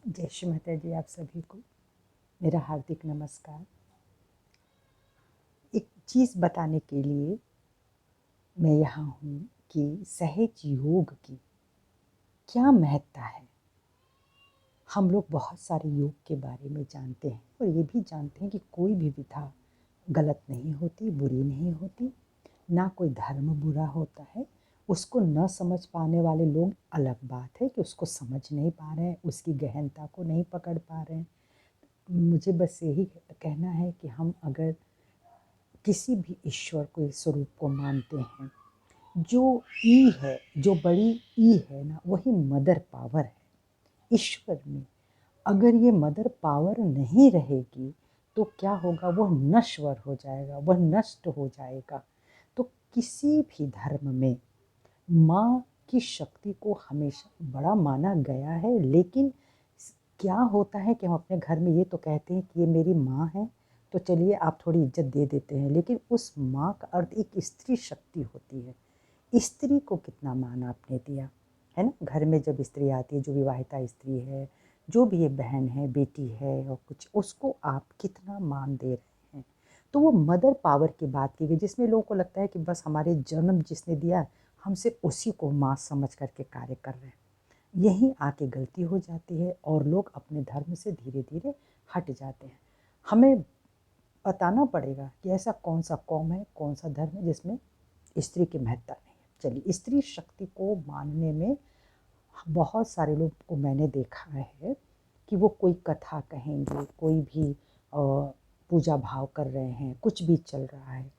जय श्री माता जी। आप सभी को मेरा हार्दिक नमस्कार। एक चीज़ बताने के लिए मैं यहाँ हूँ कि सहज योग की क्या महत्ता है। हम लोग बहुत सारे योग के बारे में जानते हैं और ये भी जानते हैं कि कोई भी विधा गलत नहीं होती, बुरी नहीं होती, ना कोई धर्म बुरा होता है। उसको न समझ पाने वाले लोग अलग बात है कि उसको समझ नहीं पा रहे हैं, उसकी गहनता को नहीं पकड़ पा रहे हैं। मुझे बस यही कहना है कि हम अगर किसी भी ईश्वर को स्वरूप को मानते हैं, जो ई है, जो बड़ी ई है ना, वही मदर पावर है ईश्वर में। अगर ये मदर पावर नहीं रहेगी तो क्या होगा, वह नश्वर हो जाएगा, वह नष्ट हो जाएगा। तो किसी भी धर्म में माँ की शक्ति को हमेशा बड़ा माना गया है। लेकिन क्या होता है कि हम अपने घर में ये तो कहते हैं कि ये मेरी माँ है, तो चलिए आप थोड़ी इज्जत दे देते हैं, लेकिन उस माँ का अर्थ एक स्त्री शक्ति होती है। स्त्री को कितना मान आपने दिया है ना। घर में जब स्त्री आती है, जो विवाहिता स्त्री है, जो भी ये बहन है, बेटी है और कुछ, उसको आप कितना मान दे रहे हैं। तो वो मदर पावर की बात की गई, जिसमें लोगों को लगता है कि बस हमारे जन्म जिसने दिया, हम सिर्फ उसी को माँ समझ करके कार्य कर रहे हैं। यहीं आके गलती हो जाती है और लोग अपने धर्म से धीरे धीरे हट जाते हैं। हमें बताना पड़ेगा कि ऐसा कौन सा कौम है, कौन सा धर्म है जिसमें स्त्री की महत्ता नहीं है। चलिए, स्त्री शक्ति को मानने में बहुत सारे लोग को मैंने देखा है कि वो कोई कथा कहेंगे, कोई भी पूजा भाव कर रहे हैं, कुछ भी चल रहा है,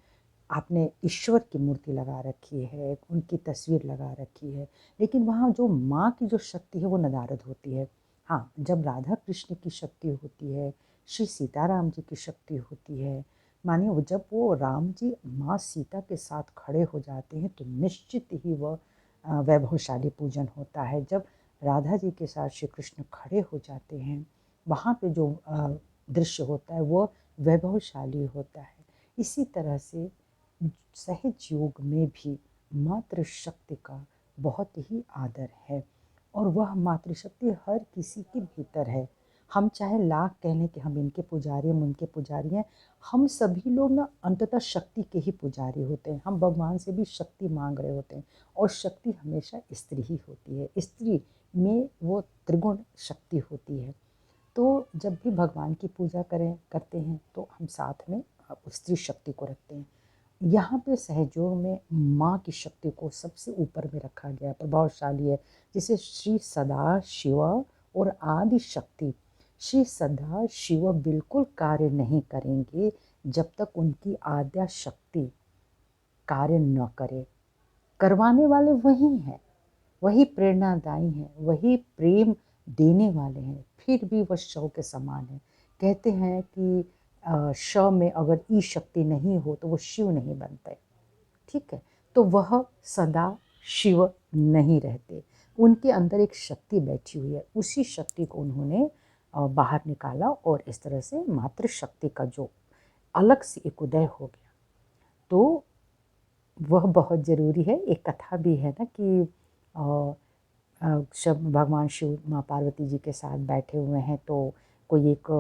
आपने ईश्वर की मूर्ति लगा रखी है, उनकी तस्वीर लगा रखी है, लेकिन वहाँ जो माँ की जो शक्ति है वो नदारद होती है। हाँ, जब राधा कृष्ण की शक्ति होती है, श्री सीताराम जी की शक्ति होती है, मानिए वो जब वो राम जी माँ सीता के साथ खड़े हो जाते हैं तो निश्चित ही वह वैभवशाली पूजन होता है। जब राधा जी के साथ श्री कृष्ण खड़े हो जाते हैं, वहाँ पे जो दृश्य होता है वो वैभवशाली होता है। इसी तरह से सहज योग में भी मातृशक्ति का बहुत ही आदर है और वह मातृशक्ति हर किसी के भीतर है। हम चाहे लाख कह लें कि हम इनके पुजारी, हम उनके पुजारी हैं, हम सभी लोग ना अंततः शक्ति के ही पुजारी होते हैं। हम भगवान से भी शक्ति मांग रहे होते हैं और शक्ति हमेशा स्त्री ही होती है। स्त्री में वो त्रिगुण शक्ति होती है। तो जब भी भगवान की पूजा करते हैं तो हम साथ में स्त्री शक्ति को रखते हैं। यहाँ पे सहयोग में माँ की शक्ति को सबसे ऊपर में रखा गया, प्रभावशाली है, जिसे श्री सदा शिव और आदि शक्ति। श्री सदा शिव बिल्कुल कार्य नहीं करेंगे जब तक उनकी आद्या शक्ति कार्य न करे। करवाने वाले वही हैं, वही प्रेरणादायी हैं, वही प्रेम देने वाले हैं, फिर भी वह शव के समान है। कहते हैं कि शव में अगर ई शक्ति नहीं हो तो वो शिव नहीं बनते। ठीक है, तो वह सदा शिव नहीं रहते, उनके अंदर एक शक्ति बैठी हुई है। उसी शक्ति को उन्होंने बाहर निकाला और इस तरह से मातृशक्ति का जो अलग से एक उदय हो गया, तो वह बहुत ज़रूरी है। एक कथा भी है ना कि जब भगवान शिव माँ पार्वती जी के साथ बैठे हुए हैं तो कोई एक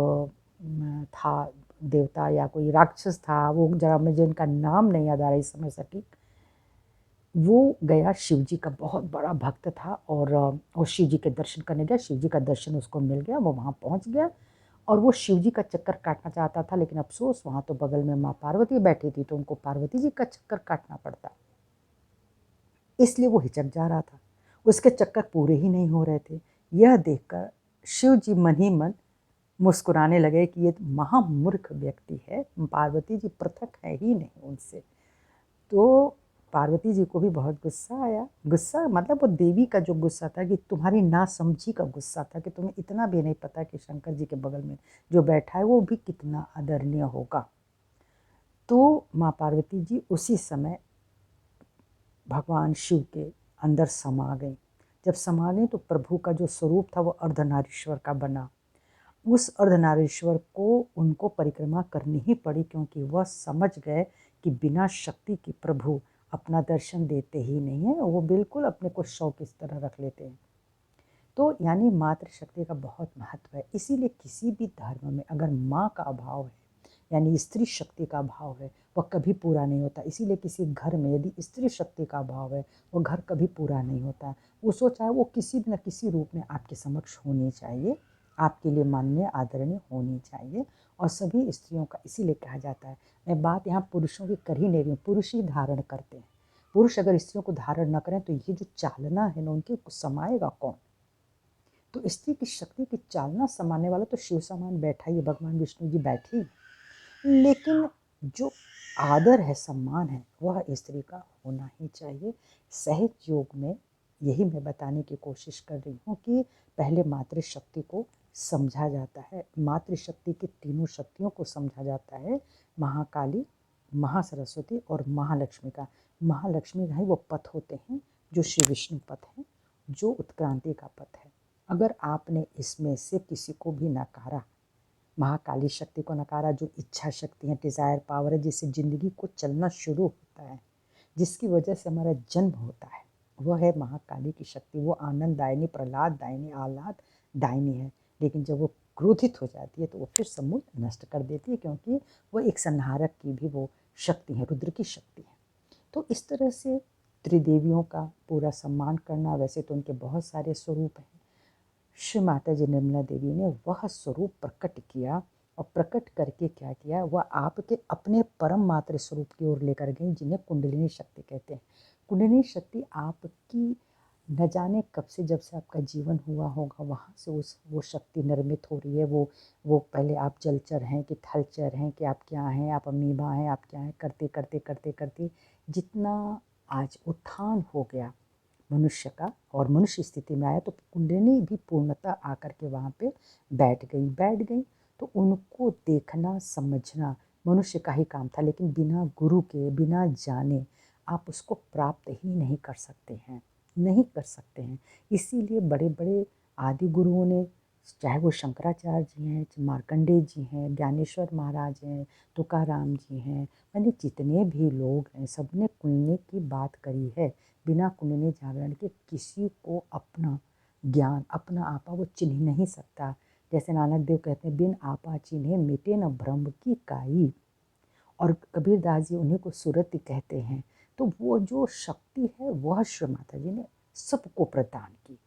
था देवता या कोई राक्षस था, वो जरा मुझे उनका नाम नहीं याद आ रहा इस समय सटीक। वो गया, शिव जी का बहुत बड़ा भक्त था और शिव जी के दर्शन करने गया। शिव जी का दर्शन उसको मिल गया, वो वहाँ पहुँच गया और वो शिव जी का चक्कर काटना चाहता था, लेकिन अफसोस वहाँ तो बगल में माँ पार्वती बैठी थी, तो उनको पार्वती जी का चक्कर काटना पड़ता, इसलिए वो हिचक जा रहा था। उसके चक्कर पूरे ही नहीं हो रहे थे। यह देखकर शिव जी मन ही मन मुस्कुराने लगे कि ये महामूर्ख व्यक्ति है, पार्वती जी पृथक है ही नहीं उनसे। तो पार्वती जी को भी बहुत गुस्सा आया। गुस्सा मतलब वो देवी का जो गुस्सा था कि तुम्हारी नासमझी का गुस्सा था कि तुम्हें इतना भी नहीं पता कि शंकर जी के बगल में जो बैठा है वो भी कितना आदरणीय होगा। तो माँ पार्वती जी उसी समय भगवान शिव के अंदर समा गई। जब समा गई तो प्रभु का जो स्वरूप था वो अर्धनारीश्वर का बना। उस अर्धनारीश्वर को उनको परिक्रमा करनी ही पड़ी, क्योंकि वह समझ गए कि बिना शक्ति के प्रभु अपना दर्शन देते ही नहीं है, वो बिल्कुल अपने को शव की तरह रख लेते हैं। तो यानी मातृशक्ति का बहुत महत्व है। इसीलिए किसी भी धर्म में अगर माँ का अभाव है, यानी स्त्री शक्ति का अभाव है, वह कभी पूरा नहीं होता। इसीलिए किसी घर में यदि स्त्री शक्ति का अभाव है, वो घर कभी पूरा नहीं होता। वो चाहे वो किसी न किसी रूप में आपके समक्ष होनी चाहिए, आपके लिए माननीय आदरणीय होनी चाहिए। और सभी स्त्रियों का इसीलिए कहा जाता है, मैं बात यहाँ पुरुषों की कर ही नहीं रही हूँ, पुरुष ही धारण करते हैं। पुरुष अगर स्त्रियों को धारण न करें तो ये जो चालना है ना, उनके समाएगा कौन? तो स्त्री की शक्ति की चालना समाने वाला तो शिव समान बैठा ही, भगवान विष्णु जी बैठे ही, लेकिन जो आदर है, सम्मान है, वह स्त्री का होना ही चाहिए। सहज योग में यही मैं बताने की कोशिश कर रही हूँ कि पहले मातृशक्ति को समझा जाता है, मातृशक्ति की तीनों शक्तियों को समझा जाता है, महाकाली, महासरस्वती और महालक्ष्मी का। महालक्ष्मी का ही वो पथ होते हैं जो श्री विष्णु पथ है, जो उत्क्रांति का पथ है। अगर आपने इसमें से किसी को भी नकारा, महाकाली शक्ति को नकारा, जो इच्छा शक्ति है, डिज़ायर पावर है, जिससे ज़िंदगी को चलना शुरू होता है, जिसकी वजह से हमारा जन्म होता है, वह है महाकाली की शक्ति। वो आनंद दायिनी, प्रहलाद दायिनी, आह्लाद दायिनी है। लेकिन जब वो क्रोधित हो जाती है तो वो फिर समूल नष्ट कर देती है, क्योंकि वो एक संहारक की भी वो शक्ति है, रुद्र की शक्ति है। तो इस तरह से त्रिदेवियों का पूरा सम्मान करना, वैसे तो उनके बहुत सारे स्वरूप हैं। श्री माता जी निर्मला देवी ने वह स्वरूप प्रकट किया, और प्रकट करके क्या किया, वह आपके अपने परम मातृ स्वरूप की ओर लेकर गई, जिन्हें कुंडलिनी शक्ति कहते हैं। कुंडलिनी शक्ति आपकी न जाने कब से, जब से आपका जीवन हुआ होगा, वहाँ से वो शक्ति निर्मित हो रही है। वो पहले आप जलचर हैं कि थलचर हैं कि आप क्या हैं, आप अमीबा हैं, आप क्या हैं, करते करते करते करते जितना आज उत्थान हो गया मनुष्य का, और मनुष्य स्थिति में आया, तो कुंडलिनी भी पूर्णतः आकर के वहाँ पे बैठ गई। तो उनको देखना समझना मनुष्य का ही काम था, लेकिन बिना गुरु के, बिना जाने आप उसको प्राप्त ही नहीं कर सकते हैं, नहीं कर सकते हैं। इसीलिए बड़े बड़े आदि गुरुओं ने, चाहे वो शंकराचार्य जी हैं, मार्कंडेय जी हैं, ज्ञानेश्वर महाराज हैं, तुकाराम जी हैं, यानी जितने भी लोग हैं, सबने कुंडलिनी की बात करी है। बिना कुंडलिनी जागरण के किसी को अपना ज्ञान, अपना आपा वो चिन्ह नहीं सकता। जैसे नानक देव कहते हैं, बिन आपा चिन्हे मिटे न ब्रह्म की काई। और कबीरदास जी उन्हीं को सुरति कहते हैं। तो वो जो शक्ति है, वह श्री माता जी ने सबको प्रदान की।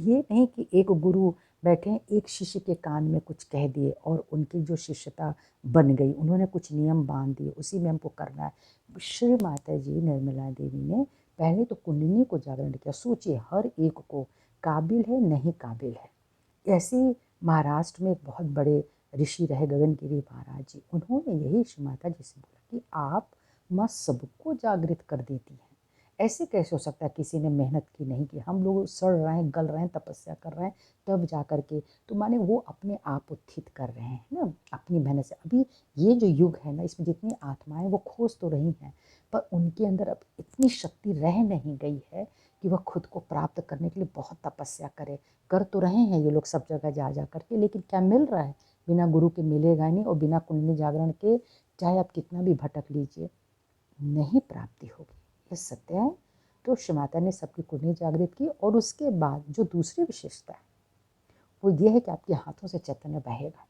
ये नहीं कि एक गुरु बैठे, एक शिष्य के कान में कुछ कह दिए और उनकी जो शिष्यता बन गई, उन्होंने कुछ नियम बांध दिए, उसी में हमको करना है। श्री माता जी निर्मला देवी ने पहले तो कुंडलिनी को जागरण किया। सोचिए, हर एक को काबिल है, नहीं काबिल है। ऐसे महाराष्ट्र में एक बहुत बड़े ऋषि रहे गगनगिरी महाराज जी, उन्होंने यही श्री माता जी से बोला कि आप माँ सबको जागृत कर देती हैं। ऐसे कैसे हो सकता है, किसी ने मेहनत की नहीं की, हम लोग सड़ रहे हैं, गल रहे हैं, तपस्या कर रहे हैं, तब जा कर के तो माने वो अपने आप उत्थित कर रहे हैं ना, अपनी मेहनत से। अभी ये जो युग है ना, इसमें जितनी आत्माएं वो खोज तो रही हैं, पर उनके अंदर अब इतनी शक्ति रह नहीं गई है कि वह खुद को प्राप्त करने के लिए बहुत तपस्या करे। कर तो रहे हैं ये लोग सब जगह जा जा करके, लेकिन क्या मिल रहा है? बिना गुरु के मिलेगा नहीं, और बिना कुंडली जागरण के चाहे आप कितना भी भटक लीजिए, नहीं प्राप्ति होगी, ये सत्य है। तो श्री माता ने सबकी कुंडली जागृत की। और उसके बाद जो दूसरी विशेषता है वो ये है कि आपके हाथों से चैतन्य बहेगा।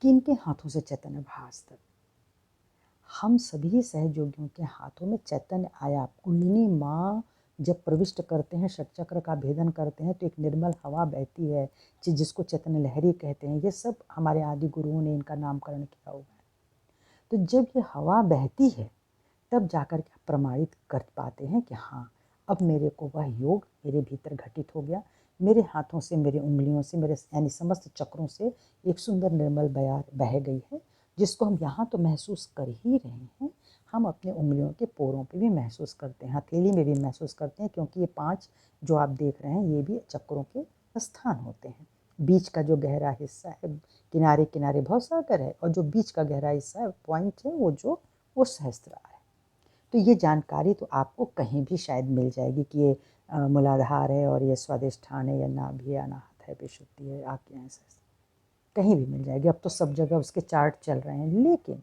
किनके हाथों से चैतन्य बहा? आज तक हम सभी सहयोगियों के हाथों में चैतन्य आया। कुंडलिनी माँ जब प्रविष्ट करते हैं, षटचक्र का भेदन करते हैं, तो एक निर्मल हवा बहती है, जिसको चैतन्य लहरी कहते हैं। ये सब हमारे आदि गुरुओं ने इनका नामकरण किया हुआ है। तो जब ये हवा बहती है, तब जाकर के आप प्रमाणित कर पाते हैं कि हाँ, अब मेरे को वह योग मेरे भीतर घटित हो गया। मेरे हाथों से, मेरी उंगलियों से, मेरे यानी समस्त चक्रों से एक सुंदर निर्मल बयार बह गई है, जिसको हम यहाँ तो महसूस कर ही रहे हैं, हम अपने उंगलियों के पोरों पे भी महसूस करते हैं, हथेली में भी महसूस करते हैं, क्योंकि ये 5 जो आप देख रहे हैं, ये भी चक्रों के स्थान होते हैं। बीच का जो गहरा हिस्सा है, किनारे किनारे भवसागर है, और जो बीच का गहरा हिस्सा है, पॉइंट है, वो सहस्त्रार है। तो ये जानकारी तो आपको कहीं भी शायद मिल जाएगी कि ये मूलाधार है, और ये स्वादिष्ठान है, या नाभि है, अनाहत है, विशुद्धि है, आज्ञा है, कहीं भी मिल जाएगी। अब तो सब जगह उसके चार्ट चल रहे हैं। लेकिन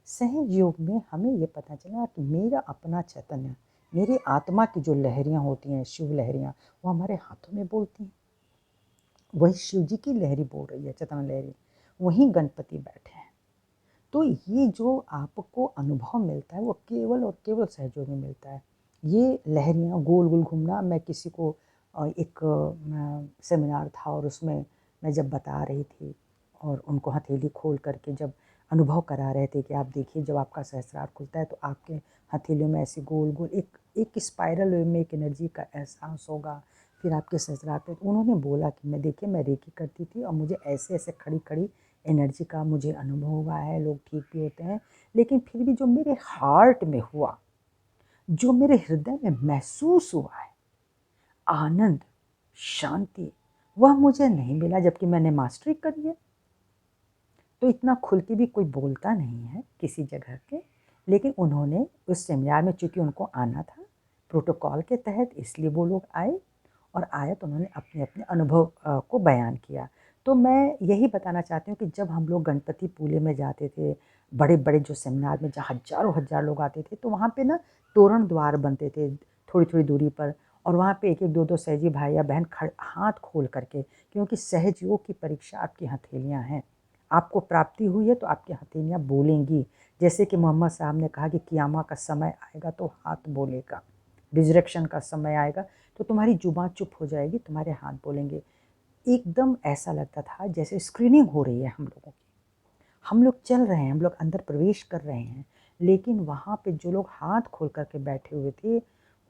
सहज योग में हमें ये पता चला कि मेरा अपना चैतन्य मेरी आत्मा की जो लहरियाँ होती हैं, शिव लहरियाँ, वो हमारे हाथों में बोलती हैं। वही शिव जी की लहरी बोल रही है, चेतना लहरी, वहीं गणपति बैठे हैं। तो ये जो आपको अनुभव मिलता है वो केवल और केवल सहयोग में मिलता है। ये लहरियाँ गोल गोल घूमना, मैं किसी को एक सेमिनार था और उसमें मैं जब बता रही थी और उनको हथेली खोल करके जब अनुभव करा रहे थे कि आप देखिए जब आपका सहस्रार खुलता है तो आपके हथेलियों में ऐसे गोल गोल एक स्पाइरल वे में एक एनर्जी का एहसास होगा। फिर आपके सहस्रार पे उन्होंने बोला कि मैं देखिए मैं रेकी करती थी और मुझे ऐसे ऐसे खड़ी खड़ी एनर्जी का मुझे अनुभव हुआ है, लोग ठीक भी होते हैं। लेकिन फिर भी जो मेरे हार्ट में हुआ, जो मेरे हृदय में महसूस हुआ है, आनंद, शांति, वह मुझे नहीं मिला जबकि मैंने मास्टरी करी है। तो इतना खुल के भी कोई बोलता नहीं है किसी जगह के, लेकिन उन्होंने उस सेमिनार में चूँकि उनको आना था प्रोटोकॉल के तहत, इसलिए वो लोग आए और आए तो उन्होंने अपने अपने अनुभव को बयान किया। तो मैं यही बताना चाहती हूँ कि जब हम लोग गणपति पूले में जाते थे, बड़े बड़े जो सेमिनार में जहाँ हजारों हजार लोग आते थे, तो वहाँ पे ना तोरण द्वार बनते थे थोड़ी थोड़ी दूरी पर, और वहाँ पे एक एक दो दो सहजी भाई या बहन हाथ खोल करके, क्योंकि सहज योग की परीक्षा आपकी हथेलियाँ हैं। आपको प्राप्ति हुई है तो आपकी हथेलियाँ बोलेंगी। जैसे कि मोहम्मद साहब ने कहा कि क़ियामत का समय आएगा तो हाथ बोलेगा, रिज़रेक्शन का समय आएगा तो तुम्हारी जुबान चुप हो जाएगी, तुम्हारे हाथ बोलेंगे। एकदम ऐसा लगता था जैसे स्क्रीनिंग हो रही है हम लोगों की। हम लोग चल रहे हैं, हम लोग अंदर प्रवेश कर रहे हैं, लेकिन वहाँ पे जो लोग हाथ खोल कर के बैठे हुए थे,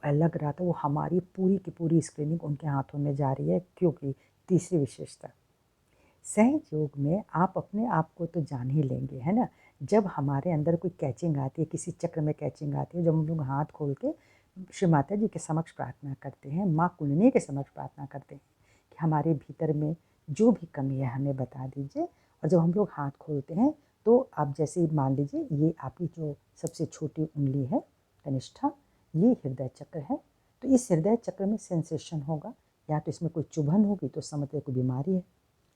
लग रहा था वो हमारी पूरी की पूरी स्क्रीनिंग उनके हाथों में जा रही है। क्योंकि तीसरी विशेषता, सहज योग में आप अपने आप को तो जान ही लेंगे, है ना? जब हमारे अंदर कोई कैचिंग आती है, किसी चक्र में कैचिंग आती है, जब हम लोग हाथ खोल के श्री माता जी के समक्ष प्रार्थना करते हैं, माँ कुंडलिनी के समक्ष प्रार्थना करते हैं कि हमारे भीतर में जो भी कमी है हमें बता दीजिए। और जब हम लोग हाथ खोलते हैं तो आप जैसे ही मान लीजिए ये आपकी जो सबसे छोटी उंगली है कनिष्ठा, ये हृदय चक्र है। तो इस हृदय चक्र में सेंसेशन होगा, या तो इसमें कोई चुभन होगी तो समझते कोई बीमारी है,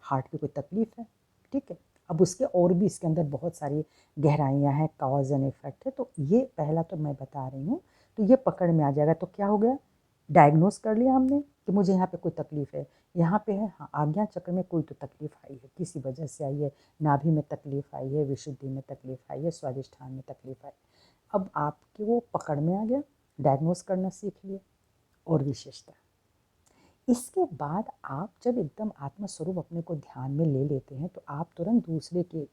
हार्ट की कोई तकलीफ है, ठीक है। अब उसके और भी इसके अंदर बहुत सारी गहराइयाँ हैं, कॉज एंड इफेक्ट है। तो ये पहला तो मैं बता रही हूँ, तो ये पकड़ में आ जाएगा। तो क्या हो गया, डायग्नोस कर लिया हमने कि मुझे यहाँ पे कोई तकलीफ है, यहाँ पे है, हाँ आज्ञा चक्र में कोई तो तकलीफ आई है, किसी वजह से आई है, नाभि में तकलीफ आई है, विशुद्धि में तकलीफ आई है, स्वादिष्ठान में तकलीफ आई। अब आपके वो पकड़ में आ गया, डायग्नोस करना सीख लिया। और विशेषता, इसके बाद आप जब एकदम आत्मस्वरूप अपने को ध्यान में ले लेते हैं तो आप तुरंत दूसरे के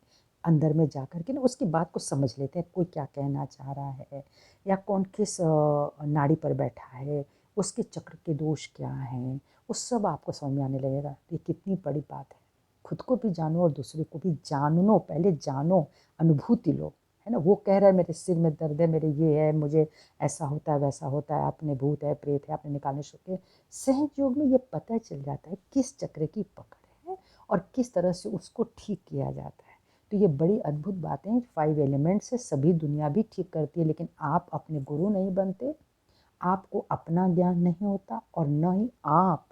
अंदर में जा कर के ना उसकी बात को समझ लेते हैं, कोई क्या कहना चाह रहा है या कौन किस नाड़ी पर बैठा है, उसके चक्र के दोष क्या हैं, वो सब आपको समझ में आने लगेगा। ये कितनी बड़ी बात है, खुद को भी जानो और दूसरे को भी जानो, पहले जानो, अनुभूति लो, है ना। वो कह रहा है मेरे सिर में दर्द है, मेरे ये है, मुझे ऐसा होता है वैसा होता है, आपने भूत है प्रेत है, आपने निकालने शुरू किए। सहज योग में ये पता चल जाता है किस चक्र की पकड़ है और किस तरह से उसको ठीक किया जाता है। तो ये बड़ी अद्भुत बातें, 5 एलिमेंट से सभी दुनिया भी ठीक करती है, लेकिन आप अपने गुरु नहीं बनते, आपको अपना ज्ञान नहीं होता और न ही आप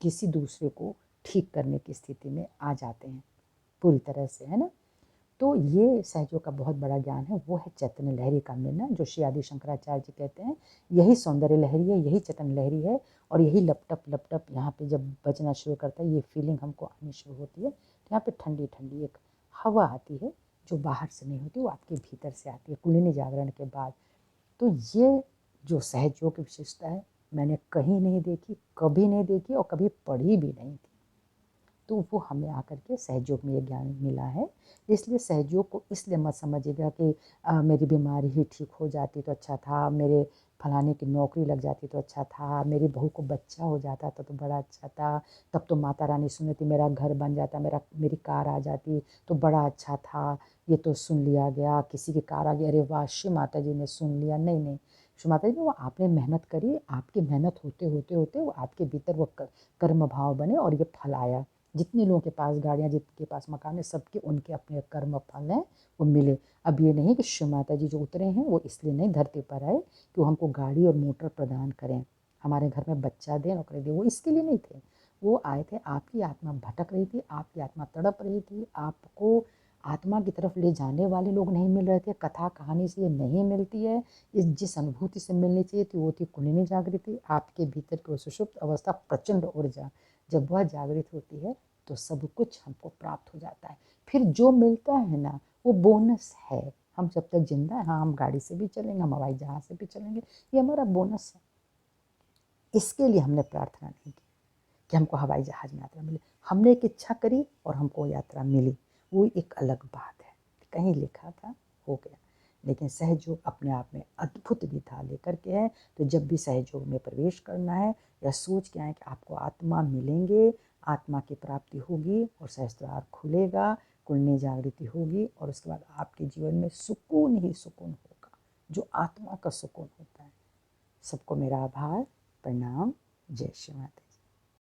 किसी दूसरे को ठीक करने की स्थिति में आ जाते हैं पूरी तरह से, है ना। तो ये सहजों का बहुत बड़ा ज्ञान है, वो है चैतन्य लहरी का मिलना, जो श्री आदि शंकराचार्य जी कहते हैं यही सौंदर्य लहरी है, यही चैतन्य लहरी है। और यही लपटप लपटप यहाँ पे जब बजना शुरू करता है, ये फीलिंग हमको आनी शुरू होती है, तो यहाँ पे ठंडी ठंडी एक हवा आती है जो बाहर से नहीं होती, वो आपके भीतर से आती है कुंडलिनी जागरण के बाद। तो ये जो सहज योग की विशेषता है, मैंने कहीं नहीं देखी, कभी नहीं देखी और कभी पढ़ी भी नहीं थी। तो वो हमें आकर के सहयोग में ये ज्ञान मिला है। इसलिए सहयोग को इसलिए मत समझिएगा कि मेरी बीमारी ही ठीक हो जाती तो अच्छा था, मेरे फलाने की नौकरी लग जाती तो अच्छा था, मेरी बहू को बच्चा हो जाता तो बड़ा अच्छा था, तब तो माता रानी सुनती, मेरा घर बन जाता, मेरी कार आ जाती तो बड़ा अच्छा था। ये तो सुन लिया गया, किसी की कार आ गई, अरे वाह श्री माता जी ने सुन लिया। नहीं नहीं, श्री माता जी वो आपने मेहनत करी, आपकी मेहनत होते होते होते वो आपके भीतर वो कर्म भाव बने और ये फल आया। जितने लोगों के पास गाड़ियाँ, जिनके पास मकान है, सबके उनके अपने कर्म फल हैं, वो मिले। अब ये नहीं कि शिव माता जी जो उतरे हैं वो इसलिए नहीं धरती पर आए कि वो हमको गाड़ी और मोटर प्रदान करें, हमारे घर में बच्चा दें, नौकरी दें, वो इसके लिए नहीं थे। वो आए थे, आपकी आत्मा भटक रही थी, आपकी आत्मा तड़प रही थी, आपको आत्मा की तरफ ले जाने वाले लोग नहीं मिल रहे थे, कथा कहानी से ये नहीं मिलती है। इस जिस अनुभूति से मिलनी चाहिए थी वो थी कुंडलिनी जागृति, आपके भीतर की वो सुषुप्त अवस्था, प्रचंड ऊर्जा। जब वह जागृत होती है तो सब कुछ हमको प्राप्त हो जाता है। फिर जो मिलता है ना वो बोनस है। हम जब तक जिंदा हैं, हाँ हम गाड़ी से भी चलेंगे, हम हवाई जहाज से भी चलेंगे, ये हमारा बोनस है। इसके लिए हमने प्रार्थना नहीं की कि हमको हवाई जहाज में यात्रा मिले। हमने एक इच्छा करी और हमको यात्रा मिली, वो एक अलग बात है। कहीं लिखा था, हो गया। लेकिन सहयोग अपने आप में अद्भुत विधा लेकर के है। तो जब भी सहयोग में प्रवेश करना है या सोच के आए कि आपको आत्मा मिलेंगे, आत्मा की प्राप्ति होगी और सहस्त्रार खुलेगा, कुंडली जागृति होगी और उसके बाद आपके जीवन में सुकून ही सुकून होगा, जो आत्मा का सुकून होता है। सबको मेरा आभार, प्रणाम, जय श्री माता।